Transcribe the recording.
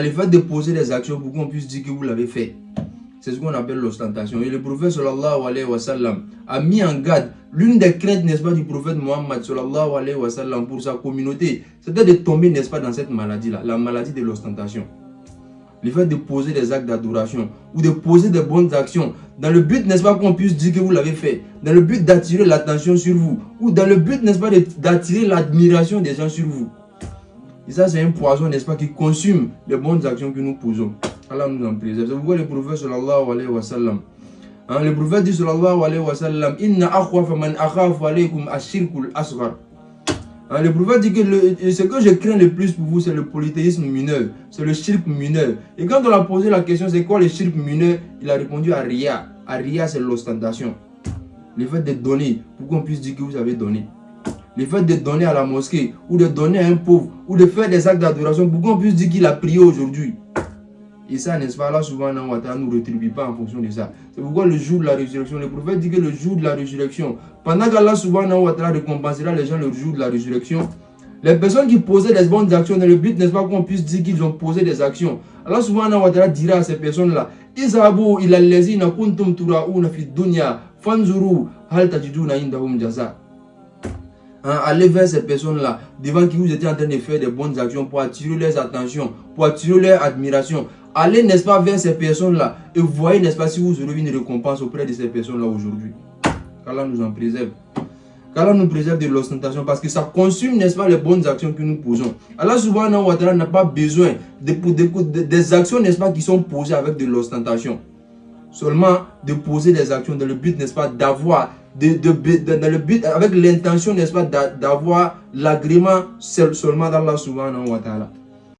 Le fait de poser des actions pour qu'on puisse dire que vous l'avez fait, c'est ce qu'on appelle l'ostentation. Et le prophète sallallahu alayhi wa sallam a mis en garde l'une des craintes, n'est-ce pas, du prophète Mohammed sallallahu alayhi wa sallam pour sa communauté, c'était de tomber, n'est-ce pas, dans cette maladie-là, la maladie de l'ostentation. Le fait de poser des actes d'adoration ou de poser des bonnes actions dans le but, n'est-ce pas, qu'on puisse dire que vous l'avez fait, dans le but d'attirer l'attention sur vous ou dans le but, n'est-ce pas, d'attirer l'admiration des gens sur vous. Et ça, c'est un poison, n'est-ce pas, qui consume les bonnes actions que nous posons. Allah nous en préserve. C'est pourquoi le prophète sallallahu alayhi wa sallam, le prophète dit sallallahu alayhi wa sallam, inna akhwafa man akhafu alaykum ashirkul asghar. Le prophète dit que ce que je crains le plus pour vous, c'est le polythéisme mineur, c'est le shirk mineur. Et quand on a posé la question, c'est quoi le shirk mineur, il a répondu à riya. À riya, c'est l'ostentation. Le fait de donner, pour qu'on puisse dire que vous avez donné. Le fait de donner à la mosquée, ou de donner à un pauvre, ou de faire des actes d'adoration, pour qu'on puisse dire qu'il a prié aujourd'hui. Et ça, n'est-ce pas, là, souvent, on ne nous rétribue pas en fonction de ça. C'est pourquoi le jour de la résurrection, le prophète dit que le jour de la résurrection, pendant qu'Allah, souvent, récompensera les gens le jour de la résurrection, les personnes qui posaient des bonnes actions dans le but, n'est-ce pas, qu'on puisse dire qu'ils ont posé des actions. Allah, souvent, dira à ces personnes-là, Izabu ila allazina kuntum tura'una fi dunya, fanzuru hal tajiduna indahum jaza. Allez vers ces personnes-là, devant qui vous étiez en train de faire des bonnes actions pour attirer leur attention, pour attirer leur admiration. Allez, n'est-ce pas, vers ces personnes-là et voyez, n'est-ce pas, si vous aurez une récompense auprès de ces personnes-là aujourd'hui. Qu'Allah nous en préserve. Qu'Allah nous préserve de l'ostentation parce que ça consume, n'est-ce pas, les bonnes actions que nous posons. Allah subhanahu wa ta'ala n'a pas besoin des actions, n'est-ce pas, qui sont posées avec de l'ostentation. Seulement de poser des actions dans le but, n'est-ce pas, d'avoir, dans le but, avec l'intention, n'est-ce pas, d'avoir l'agrément seulement d'Allah subhanahu wa ta'ala.